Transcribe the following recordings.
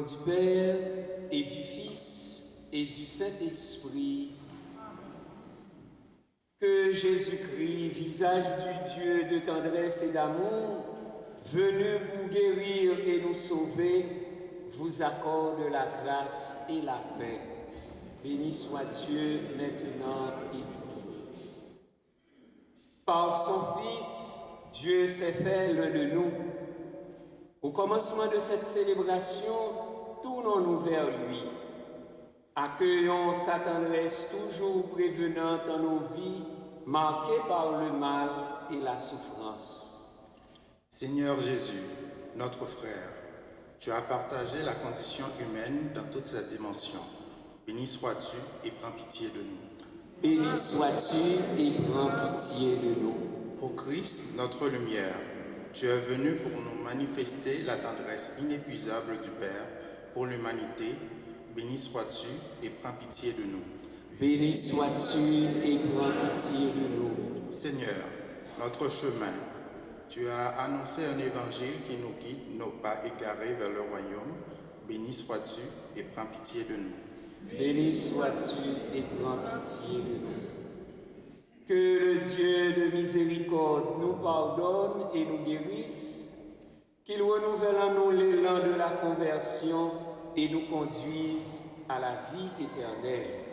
du Père et du Fils et du Saint-Esprit. Que Jésus-Christ, visage du Dieu de tendresse et d'amour, venu pour guérir et nous sauver, vous accorde la grâce et la paix. Béni soit Dieu maintenant et toujours. Par son Fils, Dieu s'est fait l'un de nous. Au commencement de cette célébration, tournons-nous vers lui. Accueillons sa tendresse toujours prévenante dans nos vies, marquées par le mal et la souffrance. Seigneur Jésus, notre frère, tu as partagé la condition humaine dans toute sa dimension. Béni sois-tu et prends pitié de nous. Béni sois-tu et prends pitié de nous. Ô Christ, notre lumière, tu es venu pour nous manifester la tendresse inépuisable du Père pour l'humanité. Béni sois-tu et prends pitié de nous. Béni sois-tu et prends pitié de nous. Seigneur, notre chemin, tu as annoncé un évangile qui nous guide nos pas égarés vers le royaume. Béni sois-tu et prends pitié de nous. Béni sois-tu et prends pitié de nous. Que le Dieu de miséricorde nous pardonne et nous guérisse, qu'il renouvelle en nous l'élan de la conversion et nous conduise à la vie éternelle.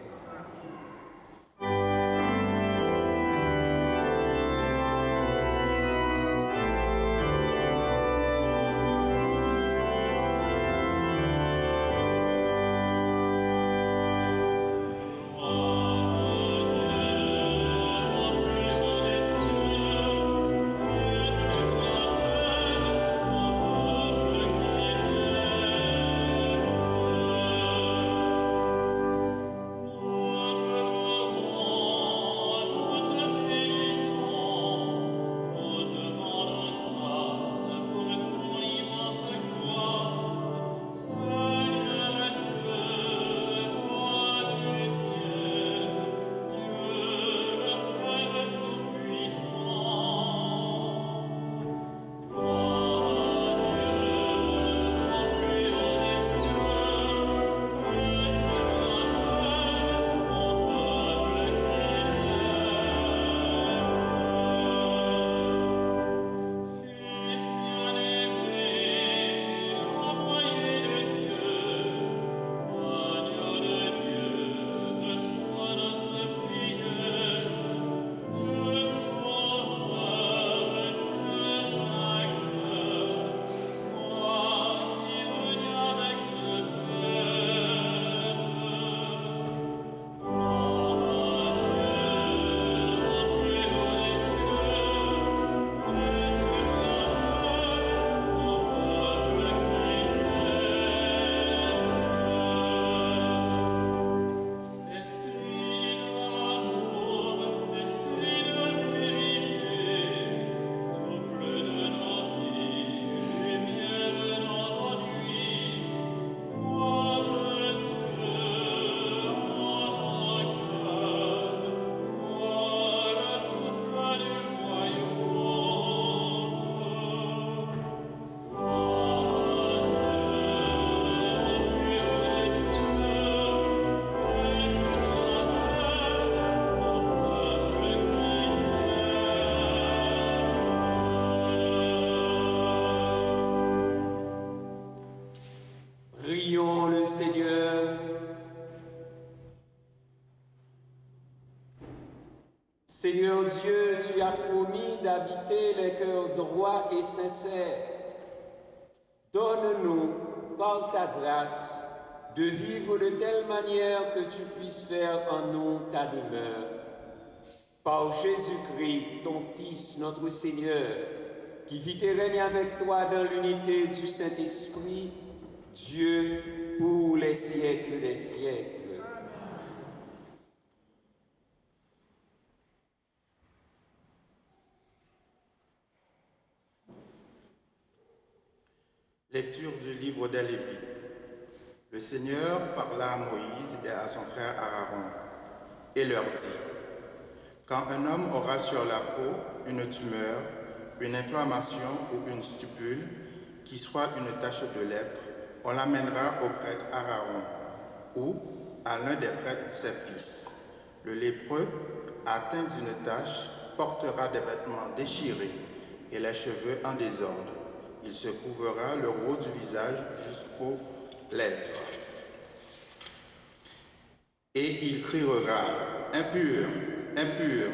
Prions le Seigneur. Seigneur Dieu, tu as promis d'habiter les cœurs droits et sincères. Donne-nous, par ta grâce, de vivre de telle manière que tu puisses faire en nous ta demeure. Par Jésus-Christ, ton Fils, notre Seigneur, qui vit et règne avec toi dans l'unité du Saint-Esprit, Dieu pour les siècles des siècles. Lecture du livre des Lévites. Le Seigneur parla à Moïse et à son frère Aaron et leur dit: quand un homme aura sur la peau une tumeur, une inflammation ou une stupule, qui soit une tache de lèpre, on l'amènera au prêtre Aaron ou à l'un des prêtres ses fils. Le lépreux, atteint d'une tache, portera des vêtements déchirés et les cheveux en désordre. Il se couvrira le haut du visage jusqu'aux lèvres. Et il criera, impur, impur.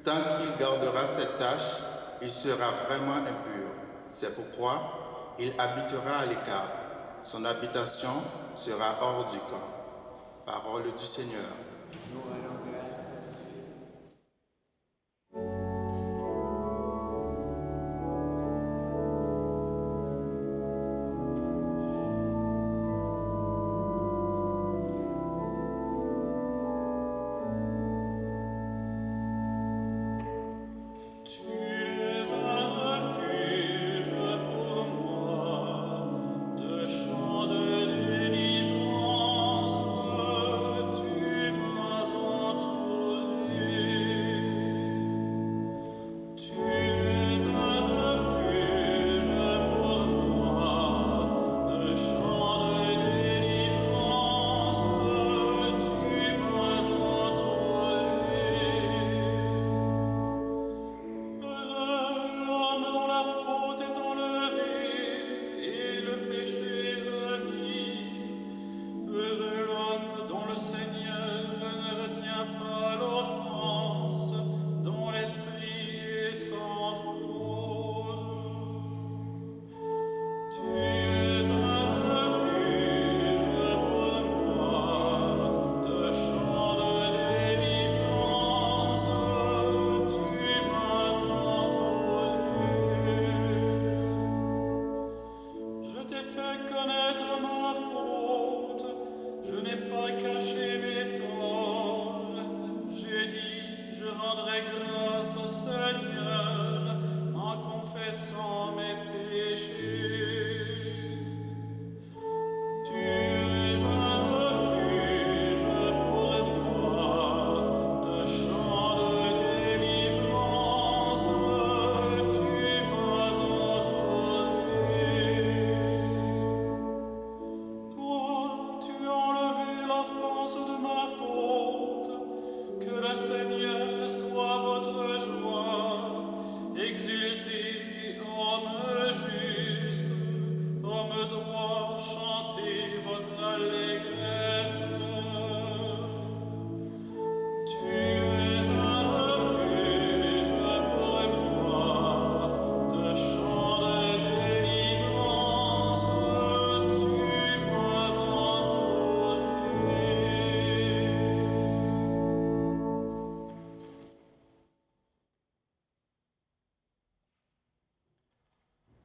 Tant qu'il gardera cette tache, il sera vraiment impur. C'est pourquoi il habitera à l'écart. Son habitation sera hors du camp. Parole du Seigneur.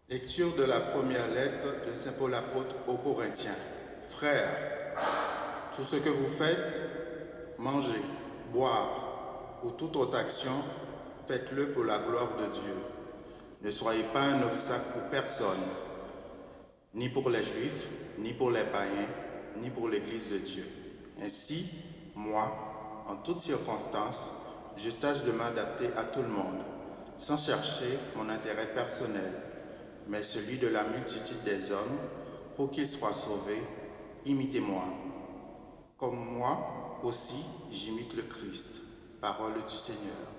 Lecture de la première lettre de Saint Paul apôtre aux Corinthiens. Frères, tout ce que vous faites, manger, boire ou toute autre action, faites-le pour la gloire de Dieu. Ne soyez pas un obstacle pour personne, ni pour les Juifs, ni pour les païens, ni pour l'Église de Dieu. Ainsi, moi, en toutes circonstances, je tâche de m'adapter à tout le monde, sans chercher mon intérêt personnel, mais celui de la multitude des hommes, pour qu'ils soient sauvés. Imitez-moi. Comme moi aussi, j'imite le Christ. Parole du Seigneur.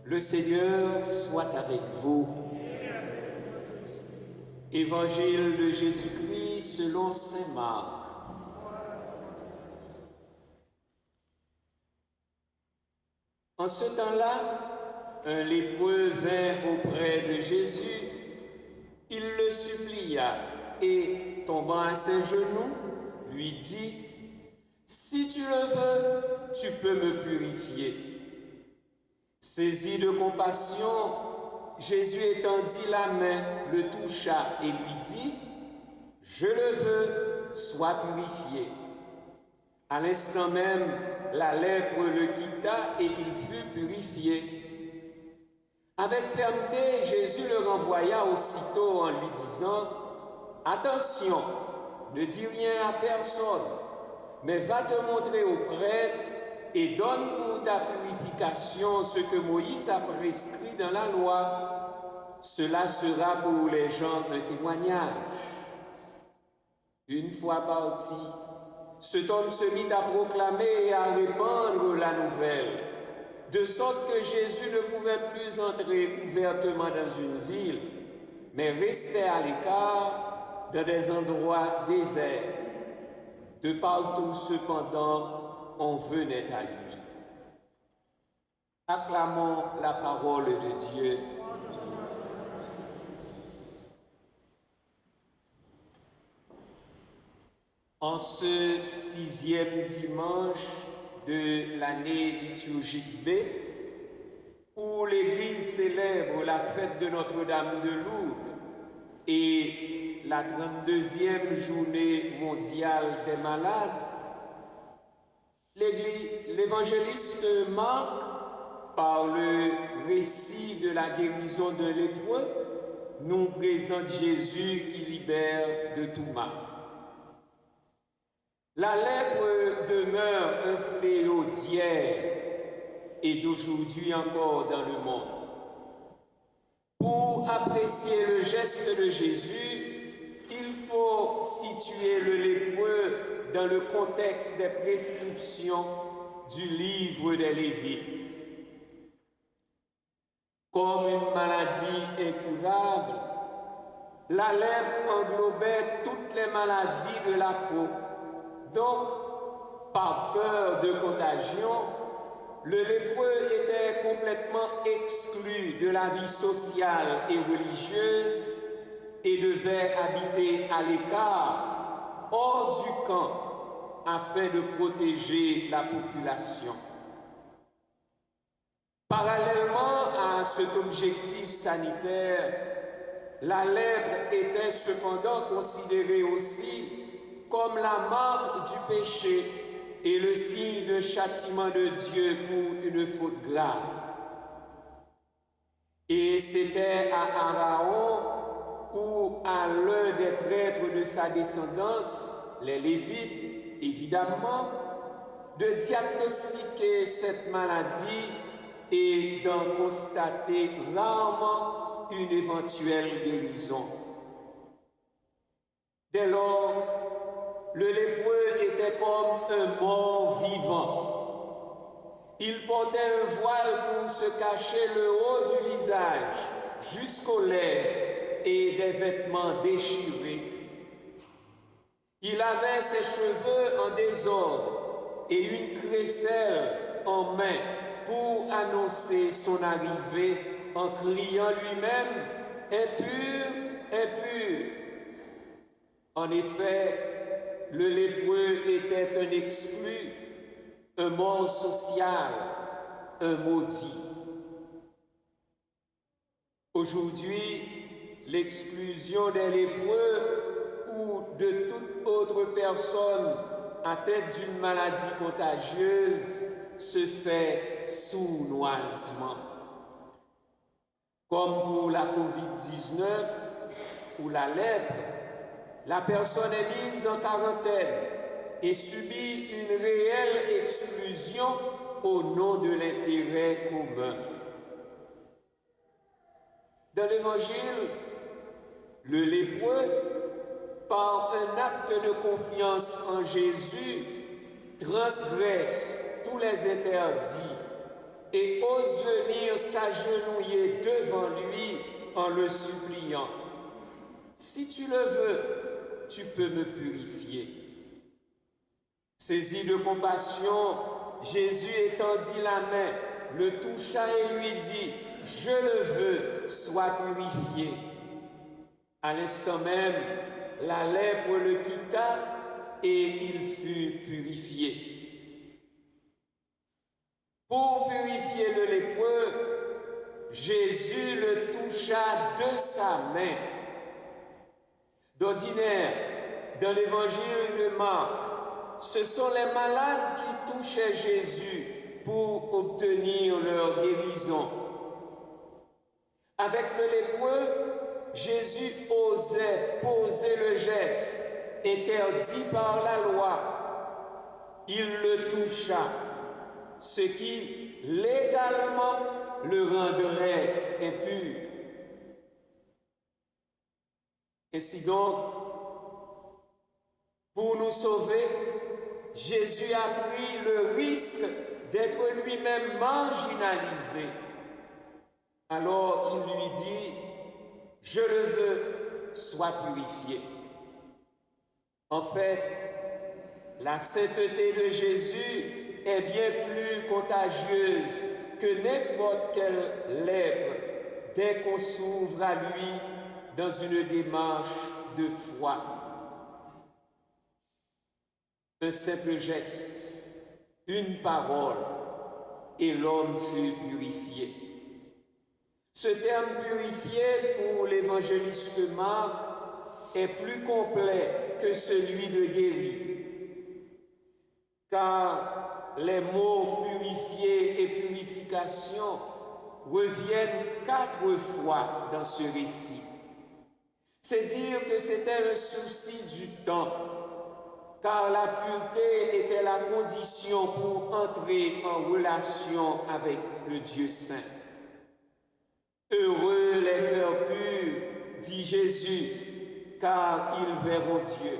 Le Seigneur soit avec vous. Évangile de Jésus-Christ selon saint Marc. En ce temps-là, un lépreux vint auprès de Jésus. Il le supplia et, tombant à ses genoux, lui dit, « Si tu le veux, tu peux me purifier. » Saisi de compassion, Jésus étendit la main, le toucha et lui dit, « Je le veux, sois purifié. » À l'instant même, la lèpre le quitta et il fut purifié. Avec fermeté, Jésus le renvoya aussitôt en lui disant, « Attention, ne dis rien à personne, mais va te montrer au prêtre et donne pour ta purification ce que Moïse a prescrit dans la loi. Cela sera pour les gens un témoignage. » Une fois parti, cet homme se mit à proclamer et à répandre la nouvelle, de sorte que Jésus ne pouvait plus entrer ouvertement dans une ville, mais restait à l'écart dans des endroits déserts. De partout, cependant, on venait à lui. Acclamons la parole de Dieu. En ce 6e dimanche de l'année liturgique B, où l'Église célèbre la fête de Notre-Dame de Lourdes et la 32e journée mondiale des malades, l'évangéliste Marc, par le récit de la guérison d'un lépreux, nous présente Jésus qui libère de tout mal. La lèpre demeure un fléau d'hier et d'aujourd'hui encore dans le monde. Pour apprécier le geste de Jésus, il faut situer le lépreux dans le contexte des prescriptions du livre des Lévites. Comme une maladie incurable, la lèpre englobait toutes les maladies de la peau. Donc, par peur de contagion, le lépreux était complètement exclu de la vie sociale et religieuse et devait habiter à l'écart, hors du camp, afin de protéger la population. Parallèlement à cet objectif sanitaire, la lèpre était cependant considérée aussi comme la marque du péché et le signe de châtiment de Dieu pour une faute grave. Et c'était à Aaron ou à l'un des prêtres de sa descendance, les Lévites, évidemment, de diagnostiquer cette maladie et d'en constater rarement une éventuelle guérison. Dès lors, le lépreux était comme un mort vivant. Il portait un voile pour se cacher le haut du visage jusqu'aux lèvres et des vêtements déchirés. Il avait ses cheveux en désordre et une crécelle en main pour annoncer son arrivée en criant lui-même « Impur, impur ». En effet, le lépreux était un exclu, un mort social, un maudit. Aujourd'hui, l'exclusion des lépreux ou de toute autre personne atteinte d'une maladie contagieuse se fait sournoisement. Comme pour la COVID-19 ou la lèpre, la personne est mise en quarantaine et subit une réelle exclusion au nom de l'intérêt commun. Dans l'Évangile, le lépreux, par un acte de confiance en Jésus, transgresse tous les interdits et ose venir s'agenouiller devant lui en le suppliant. « Si tu le veux, tu peux me purifier. » Saisi de compassion, Jésus étendit la main, le toucha et lui dit, je le veux, sois purifié. À l'instant même, la lèpre le quitta et il fut purifié. Pour purifier le lépreux, Jésus le toucha de sa main. D'ordinaire, dans l'évangile de Marc, ce sont les malades qui touchaient Jésus pour obtenir leur guérison. Avec le lépreux, Jésus osait poser le geste interdit par la loi. Il le toucha, ce qui légalement le rendrait impur. Ainsi donc, pour nous sauver, Jésus a pris le risque d'être lui-même marginalisé. Alors il lui dit, « Je le veux, sois purifié. » En fait, la sainteté de Jésus est bien plus contagieuse que n'importe quelle lèpre dès qu'on s'ouvre à lui dans une démarche de foi. Un simple geste, une parole, et l'homme fut purifié. Ce terme purifié pour l'évangéliste Marc est plus complet que celui de guéri, car les mots purifier et purification reviennent 4 fois dans ce récit. C'est dire que c'était un souci du temps, car la pureté était la condition pour entrer en relation avec le Dieu saint. Heureux les cœurs purs, dit Jésus, car ils verront Dieu.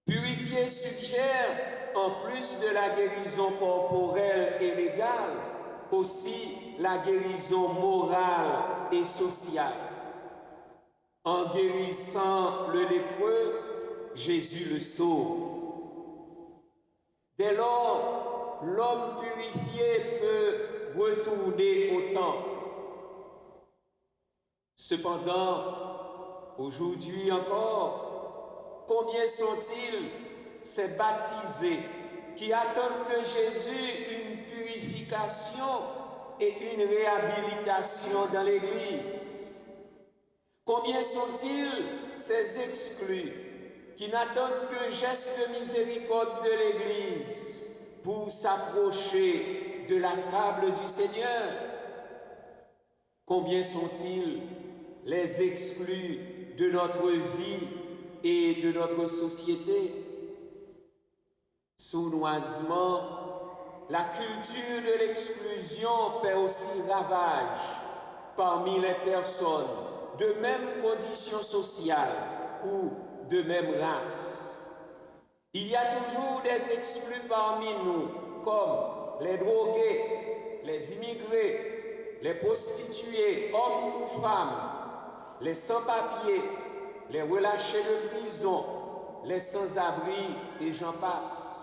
Purifier suggère, en plus de la guérison corporelle et légale, aussi la guérison morale et sociale. En guérissant le lépreux, Jésus le sauve. Dès lors, l'homme purifié peut retourner au temple. Cependant, aujourd'hui encore, combien sont-ils ces baptisés qui attendent de Jésus une purification et une réhabilitation dans l'Église? Combien sont-ils ces exclus qui n'attendent qu'un geste de miséricorde de l'Église pour s'approcher de la table du Seigneur? Combien sont-ils les exclus de notre vie et de notre société? Sournoisement, la culture de l'exclusion fait aussi ravage parmi les personnes de même condition sociale ou de même race. Il y a toujours des exclus parmi nous, comme les drogués, les immigrés, les prostituées, hommes ou femmes, les sans-papiers, les relâchés de prison, les sans-abri et j'en passe.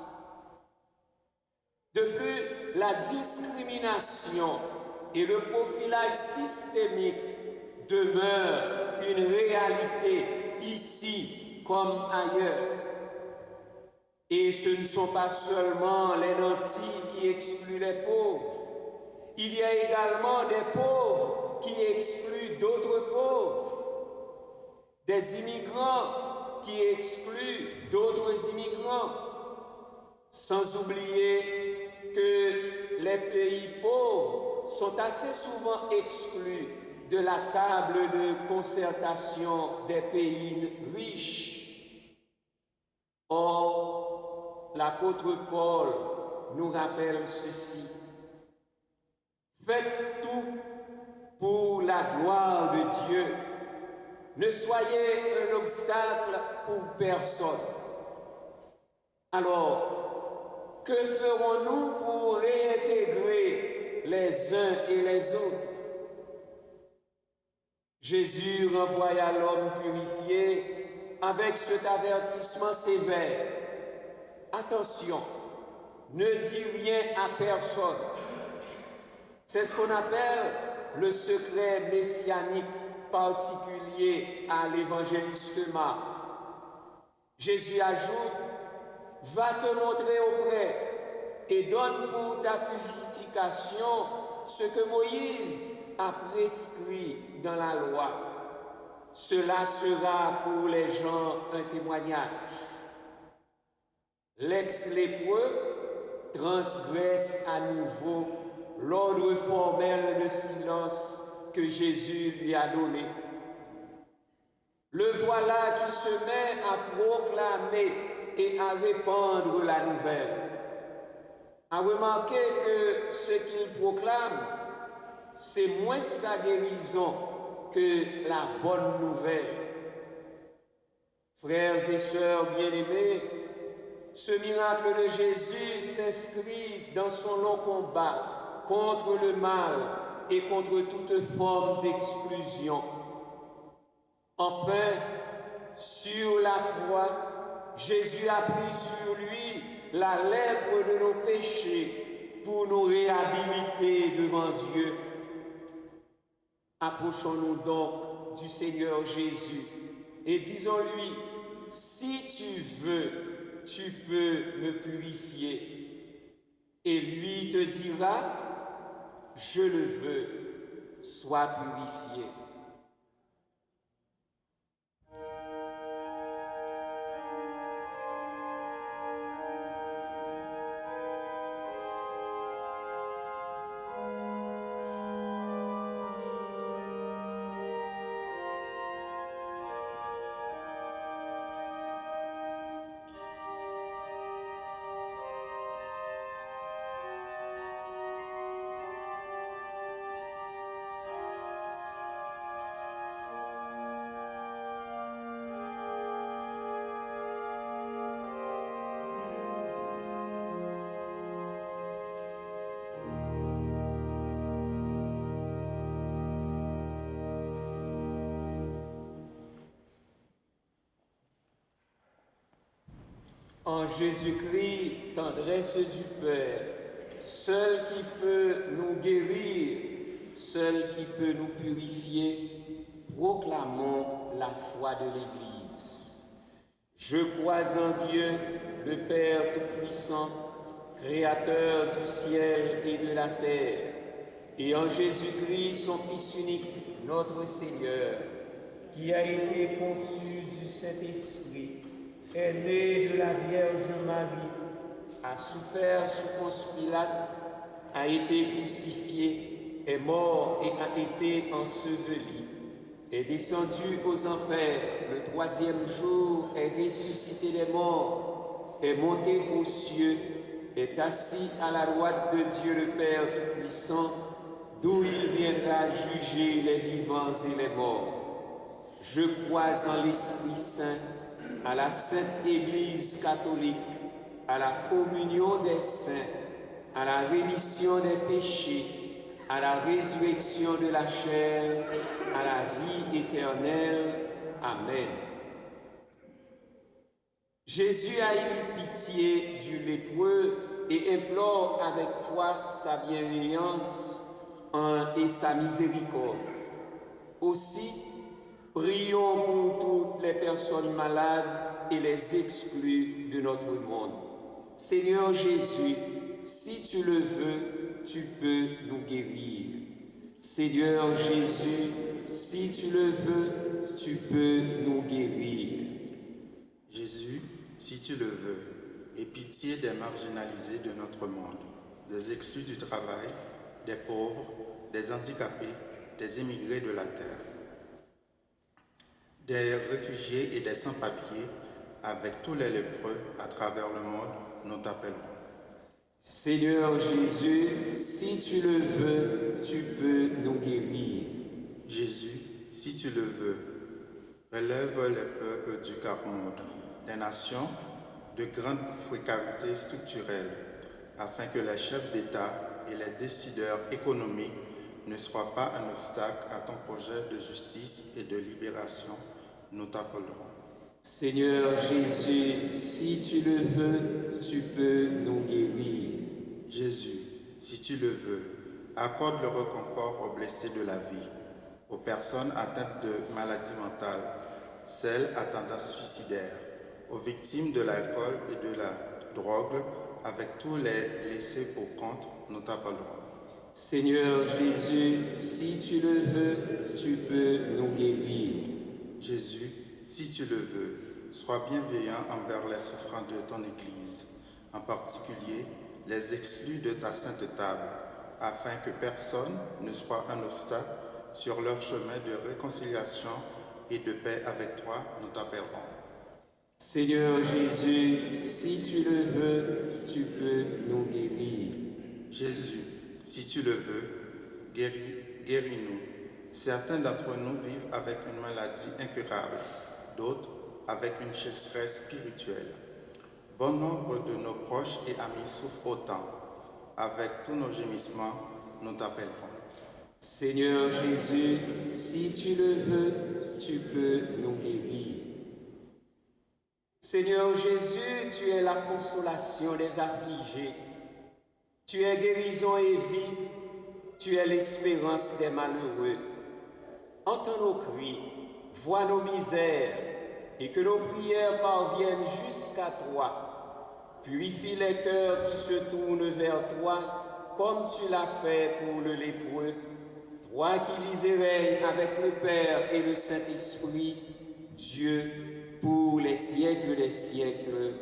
De plus, la discrimination et le profilage systémique demeurent une réalité ici comme ailleurs. Et ce ne sont pas seulement les nantis qui excluent les pauvres. Il y a également des pauvres qui excluent d'autres pauvres. Des immigrants qui excluent d'autres immigrants. Sans oublier que les pays pauvres sont assez souvent exclus de la table de concertation des pays riches. Or, l'apôtre Paul nous rappelle ceci. Faites tout pour la gloire de Dieu. Ne soyez un obstacle pour personne. Alors, que ferons-nous pour réintégrer les uns et les autres? Jésus renvoya l'homme purifié avec cet avertissement sévère. Attention, ne dis rien à personne. C'est ce qu'on appelle le secret messianique particulier à l'évangéliste Marc. Jésus ajoute, va te montrer au prêtre et donne pour ta purification ce que Moïse a prescrit dans la loi. Cela sera pour les gens un témoignage. L'ex-lépreux transgresse à nouveau l'ordre formel de silence que Jésus lui a donné. Le voilà qui se met à proclamer et à répandre la nouvelle. À remarquer que ce qu'il proclame, c'est moins sa guérison que la bonne nouvelle. Frères et sœurs bien-aimés, ce miracle de Jésus s'inscrit dans son long combat contre le mal et contre toute forme d'exclusion. Enfin, sur la croix, Jésus a pris sur lui la lèpre de nos péchés pour nous réhabiliter devant Dieu. Approchons-nous donc du Seigneur Jésus et disons-lui, si tu veux, tu peux me purifier. Et lui te dira, je le veux, sois purifié. En Jésus-Christ, tendresse du Père, seul qui peut nous guérir, seul qui peut nous purifier, proclamons la foi de l'Église. Je crois en Dieu, le Père Tout-Puissant, Créateur du ciel et de la terre, et en Jésus-Christ, son Fils unique, notre Seigneur, qui a été conçu du Saint-Esprit, est né de la Vierge Marie, a souffert sous Ponce Pilate, a été crucifié, est mort et a été enseveli, est descendu aux enfers, le troisième jour est ressuscité des morts, est monté aux cieux, est assis à la droite de Dieu le Père Tout-Puissant, d'où il viendra juger les vivants et les morts. Je crois en l'Esprit Saint, à la Sainte Église catholique, à la communion des saints, à la rémission des péchés, à la résurrection de la chair, à la vie éternelle. Amen. Jésus a eu pitié du lépreux et implore avec foi sa bienveillance et sa miséricorde. Aussi, prions pour toutes les personnes malades et les exclus de notre monde. Seigneur Jésus, si tu le veux, tu peux nous guérir. Seigneur Jésus, si tu le veux, tu peux nous guérir. Jésus, si tu le veux, aie pitié des marginalisés de notre monde, des exclus du travail, des pauvres, des handicapés, des immigrés de la terre, des réfugiés et des sans-papiers, avec tous les lépreux à travers le monde, nous t'appellerons. Seigneur Jésus, si tu le veux, tu peux nous guérir. Jésus, si tu le veux, relève les peuples du quart-monde, les nations de grande précarité structurelle, afin que les chefs d'État et les décideurs économiques ne soient pas un obstacle à ton projet de justice et de libération. Nous t'appellerons. Seigneur Jésus, si tu le veux, tu peux nous guérir. Jésus, si tu le veux, Accorde le réconfort aux blessés de la vie, aux personnes atteintes de maladies mentales, celles attentats suicidaires, aux victimes de l'alcool et de la drogue, avec tous les laissés pour compte, nous t'appellerons. Seigneur Jésus, si tu le veux, tu peux nous guérir. Jésus, si tu le veux, sois bienveillant envers les souffrants de ton Église, en particulier les exclus de ta sainte table, afin que personne ne soit un obstacle sur leur chemin de réconciliation et de paix avec toi, nous t'appellerons. Seigneur Jésus, si tu le veux, tu peux nous guérir. Jésus, si tu le veux, guéris-nous. Certains d'entre nous vivent avec une maladie incurable, d'autres avec une sécheresse spirituelle. Bon nombre de nos proches et amis souffrent autant. Avec tous nos gémissements, nous t'appellerons. Seigneur Jésus, si tu le veux, tu peux nous guérir. Seigneur Jésus, tu es la consolation des affligés. Tu es guérison et vie. Tu es l'espérance des malheureux. Entends nos cris, vois nos misères, et que nos prières parviennent jusqu'à toi. Purifie les cœurs qui se tournent vers toi, comme tu l'as fait pour le lépreux. Toi qui vis et règnes avec le Père et le Saint-Esprit, Dieu, pour les siècles des siècles.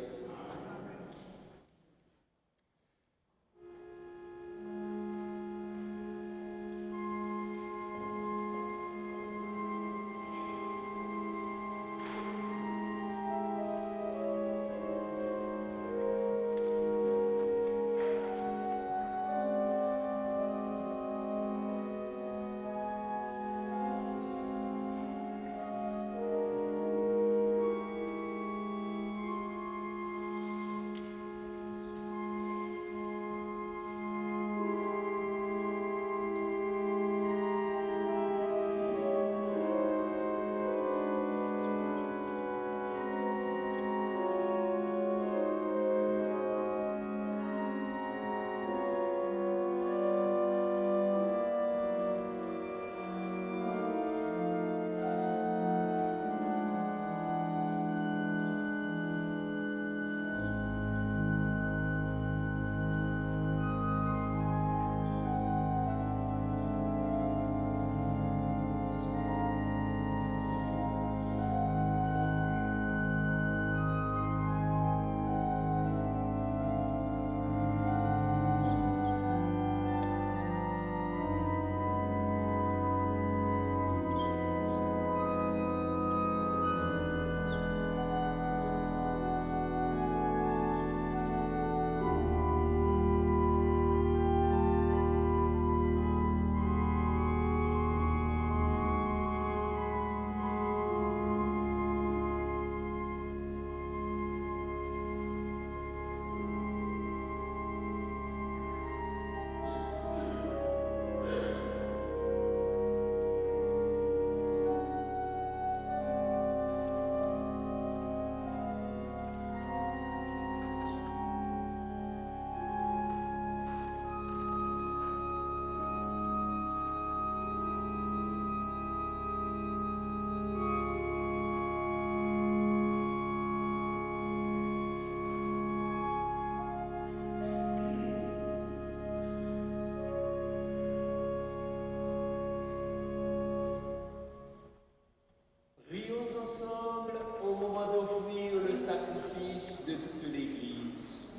Prions ensemble au moment d'offrir le sacrifice de toute l'Église.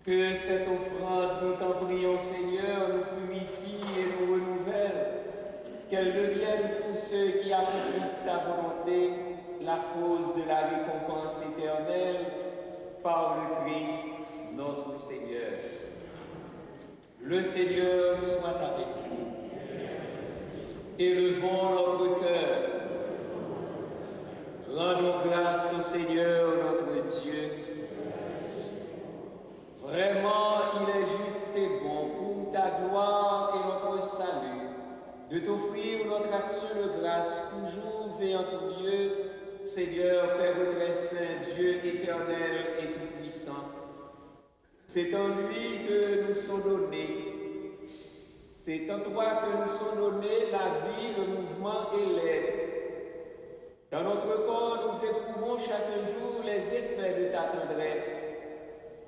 Que cette offrande, nous t'en prions Seigneur, nous purifie et nous renouvelle, qu'elle devienne pour ceux qui accomplissent ta volonté la cause de la récompense éternelle par le Christ notre Seigneur. Le Seigneur soit avec nous. Élevons notre cœur. Rendons grâce au Seigneur notre Dieu. Vraiment, il est juste et bon pour ta gloire et notre salut de t'offrir notre action de grâce toujours et en tout lieu, Seigneur, Père très saint, Dieu éternel et tout-puissant. C'est en lui que nous sont donnés. C'est en toi que nous sont donnés la vie, le mouvement et l'être. Dans notre corps, nous éprouvons chaque jour les effets de ta tendresse.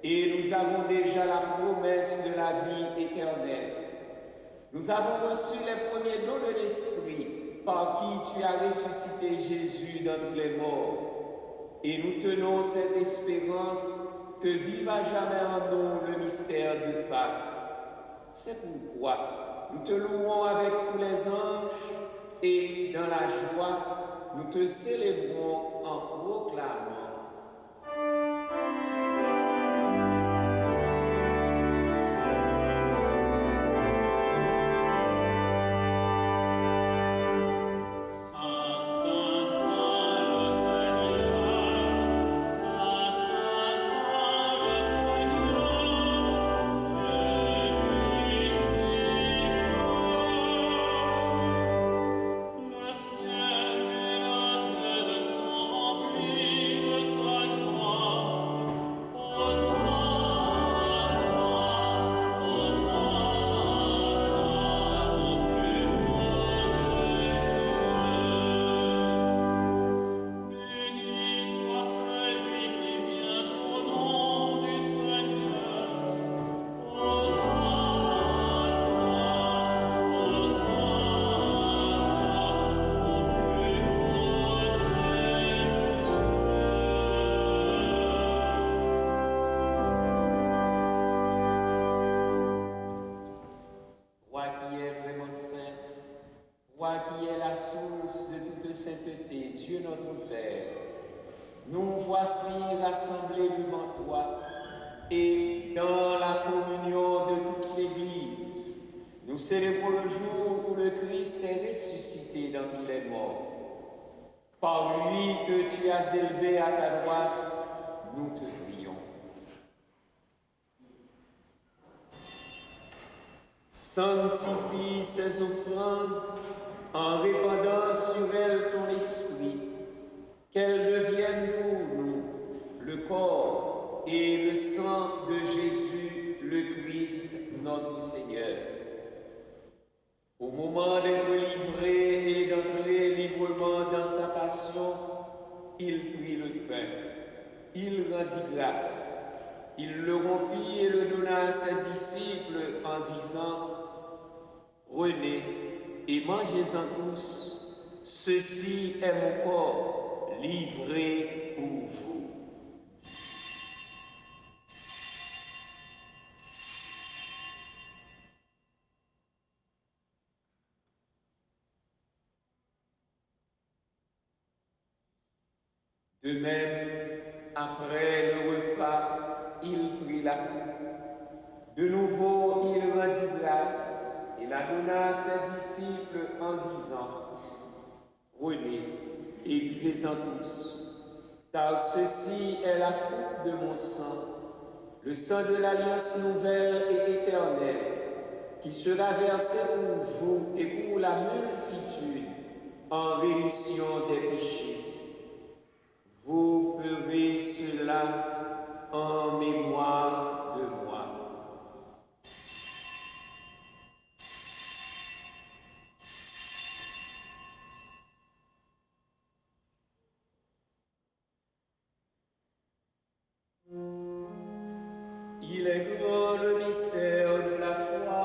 Et nous avons déjà la promesse de la vie éternelle. Nous avons reçu les premiers dons de l'Esprit par qui tu as ressuscité Jésus d'entre les morts. Et nous tenons cette espérance que vive à jamais en nous le mystère de Pâques. C'est pourquoi nous te louons avec tous les anges et dans la joie, nous te célébrons en proclamant. Toi qui es la source de toute sainteté, Dieu notre Père, nous voici rassemblés devant toi et dans la communion de toute l'Église, nous célébrons le jour où le Christ est ressuscité d'entre les morts. Par lui que tu as élevé à ta droite, nous te prions. Sanctifie ces offrandes en répandant sur elles ton esprit, qu'elles deviennent pour nous le corps et le sang de Jésus, le Christ, notre Seigneur. Au moment d'être livré et d'entrer librement dans sa passion, il prit le pain, il rendit grâce, il le rompit et le donna à ses disciples en disant « Prenez et mangez-en tous, ceci est mon corps livré pour vous. » De même, après le repas, il prit la coupe. De nouveau, il rendit grâce et la donna à ses disciples en disant « Prenez et buvez-en tous, car ceci est la coupe de mon sang, le sang de l'alliance nouvelle et éternelle, qui sera versé pour vous et pour la multitude en rémission des péchés. Vous ferez cela en mémoire de moi. » Il est grand le mystère de la foi.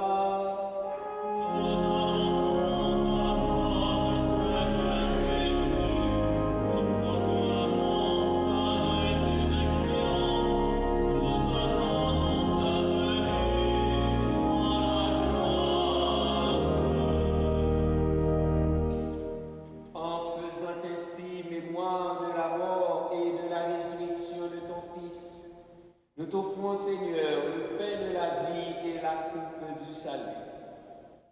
Nous annonçons ta mort, Seigneur Jésus, nous proclamons ta résurrection. Nous attendons ta venue dans la gloire. En faisant ainsi mémoire de la mort et de la résurrection de ton Fils, nous t'offrons, Seigneur, le pain de la vie et la coupe du salut.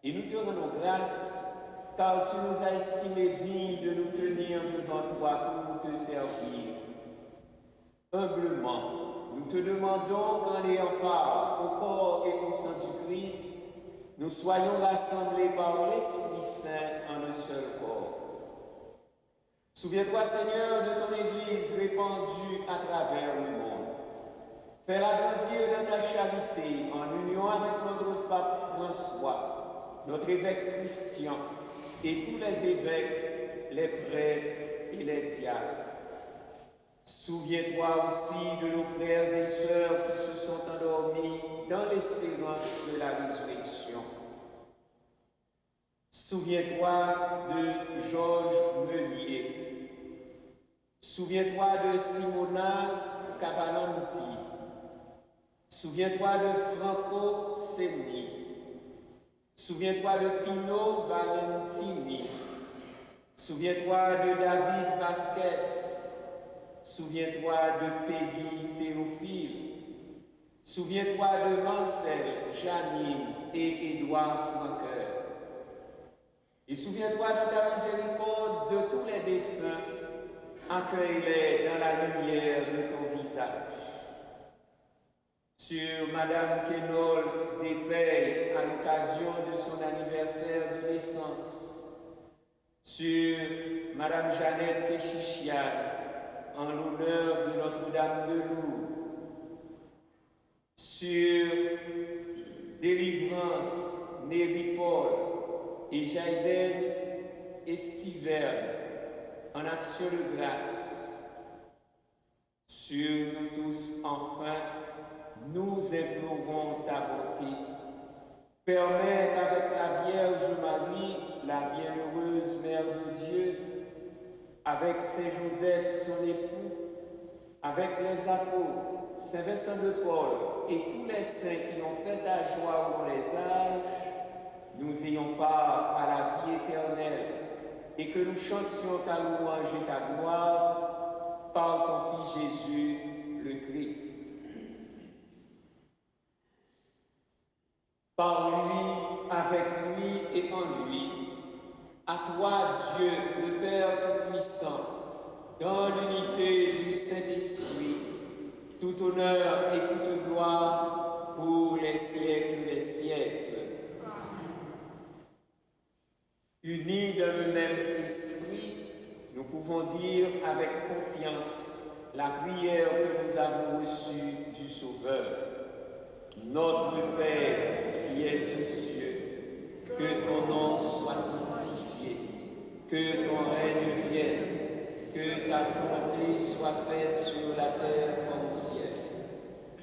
Et nous te rendons grâce, car tu nous as estimés dignes de nous tenir devant toi pour te servir. Humblement, nous te demandons qu'en ayant part au corps et au sang du Christ, nous soyons rassemblés par l'Esprit Saint en un seul corps. Souviens-toi, Seigneur, de ton Église répandue à travers le monde. Fais agrandir dans ta charité, en union avec notre pape François, notre évêque Christian, et tous les évêques, les prêtres et les diacres. Souviens-toi aussi de nos frères et sœurs qui se sont endormis dans l'espérance de la résurrection. Souviens-toi de Georges Meunier. Souviens-toi de Simona Cavalanti. Souviens-toi de Franco Senni. Souviens-toi de Pino Valentini. Souviens-toi de David Vasquez. Souviens-toi de Peggy Théophile. Souviens-toi de Marcel, Janine et Édouard Franqueur. Et souviens-toi de ta miséricorde de tous les défunts. Accueille-les dans la lumière de ton visage. Sur Madame Kenol Despaix à l'occasion de son anniversaire de naissance. Sur Madame Jeannette Kechichian en l'honneur de Notre-Dame de Lourdes. Sur Délivrance Néry Paul et Jaiden Estiverne en action de grâce. Sur nous tous, enfin, nous implorons ta bonté. Permets qu'avec la Vierge Marie, la bienheureuse Mère de Dieu, avec Saint Joseph, son époux, avec les apôtres, Saint Vincent de Paul et tous les saints qui ont fait ta joie dans les âges, nous ayons part à la vie éternelle et que nous chantions ta louange et ta gloire par ton Fils Jésus, le Christ. Par lui, avec lui et en lui, à toi, Dieu, le Père Tout-Puissant, dans l'unité du Saint-Esprit, tout honneur et toute gloire pour les siècles des siècles. Unis dans le même esprit, nous pouvons dire avec confiance la prière que nous avons reçue du Sauveur. Notre Père qui es aux cieux, que ton nom soit sanctifié, que ton règne vienne, que ta volonté soit faite sur la terre comme au ciel.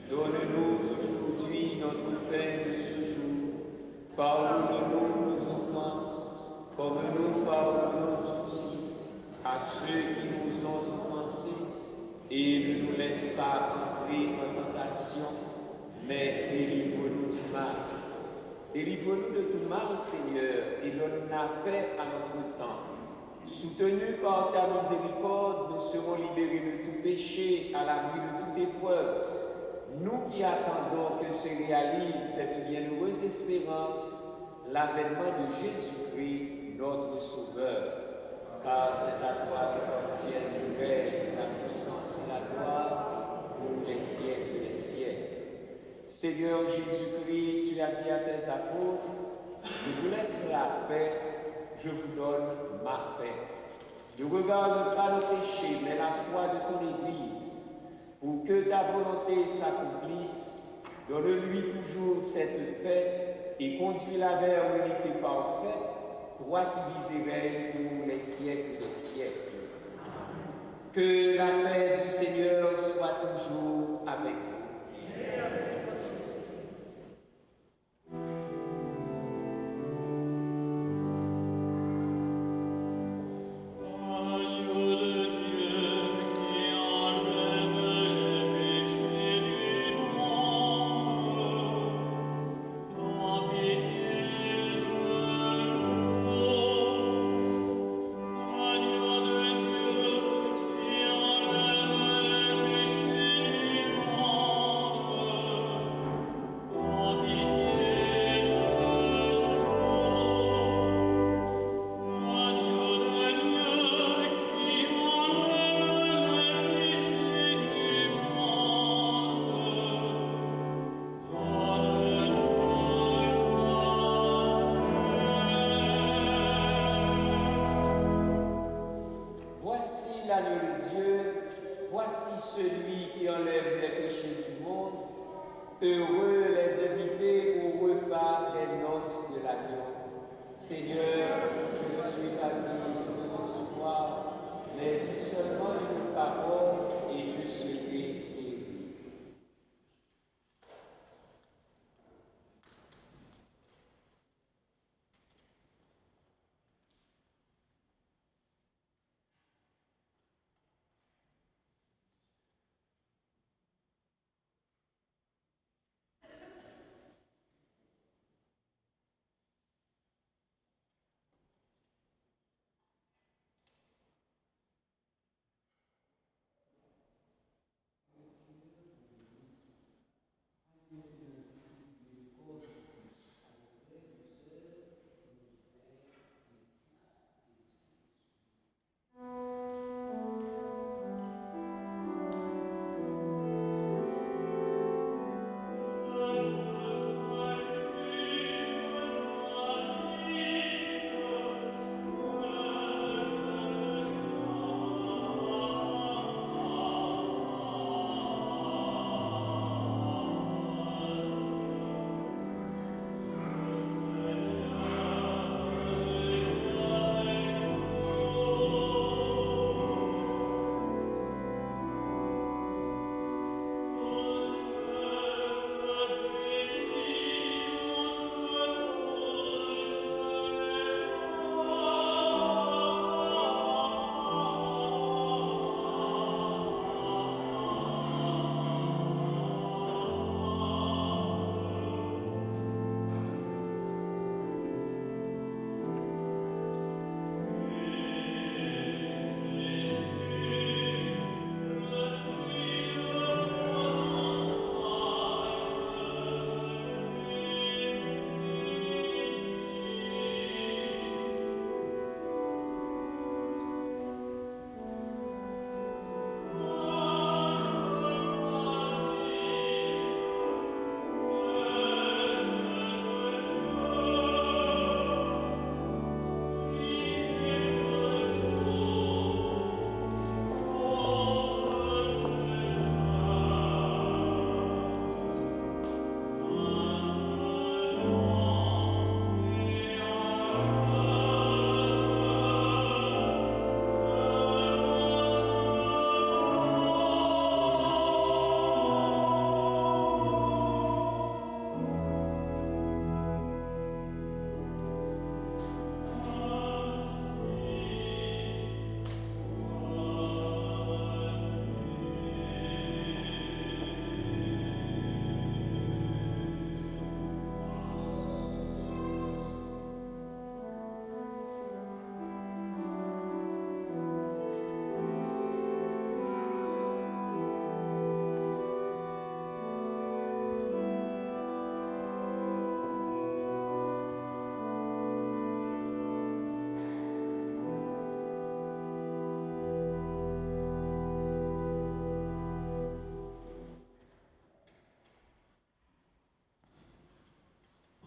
Donne-nous aujourd'hui notre pain de ce jour. Pardonne-nous nos offenses, comme nous pardonnons aussi à ceux qui nous ont offensés. Et ne nous laisse pas entrer en tentation, mais délivre-nous du mal. Délivre-nous de tout mal, Seigneur, et donne la paix à notre temps. Soutenus par ta miséricorde, nous serons libérés de tout péché, à l'abri de toute épreuve. Nous qui attendons que se réalise cette bienheureuse espérance, l'avènement de Jésus-Christ, notre Sauveur. Car c'est à toi qu'appartiennent le règne, la puissance et la gloire pour les siècles des siècles. Seigneur Jésus-Christ, tu as dit à tes apôtres, je vous laisse la paix, je vous donne ma paix. Ne regarde pas le péché, mais la foi de ton Église. Pour que ta volonté s'accomplisse, donne-lui toujours cette paix et conduis-la vers l'unité parfaite, toi qui vis et règnes pour les siècles des siècles. Que la paix du Seigneur soit toujours avec vous. celui qui enlève les péchés du monde. Heureux les invités au repas des noces de l'agneau. Seigneur, je ne suis pas digne de te recevoir, mais dis seulement une parole et je serai guéri.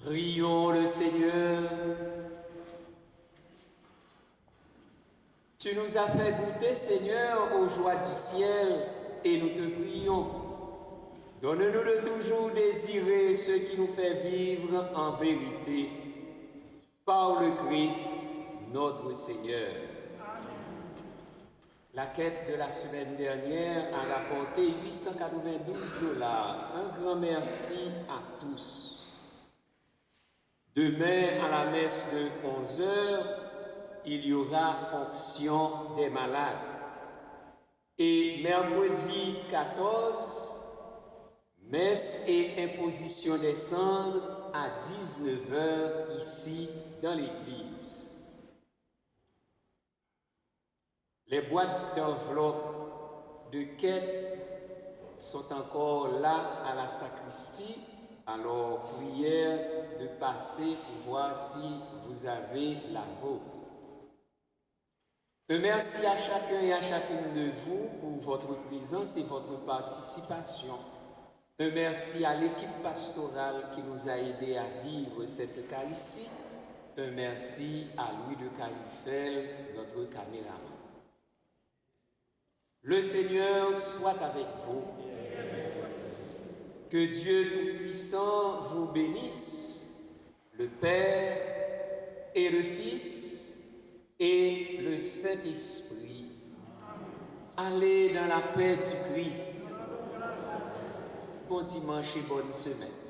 Prions le Seigneur. Tu nous as fait goûter, Seigneur, aux joies du ciel, et nous te prions. Donne-nous de toujours désirer ce qui nous fait vivre en vérité. Par le Christ, notre Seigneur. La quête de la semaine dernière a rapporté $892. Un grand merci à tous. Demain, à la messe de 11h, il y aura onction des malades. Et mercredi 14, messe et imposition des cendres à 19h ici dans l'église. Les boîtes d'enveloppes de quête sont encore là à la sacristie. Alors, prière de passer pour voir si vous avez la vôtre. Merci à chacun et à chacune de vous pour votre présence et votre participation. Merci à l'équipe pastorale qui nous a aidés à vivre cette Eucharistie. Merci à Louis de Carufel, notre caméraman. Le Seigneur soit avec vous. Que Dieu Tout-Puissant vous bénisse, le Père et le Fils et le Saint-Esprit. Allez dans la paix du Christ. Bon dimanche et bonne semaine.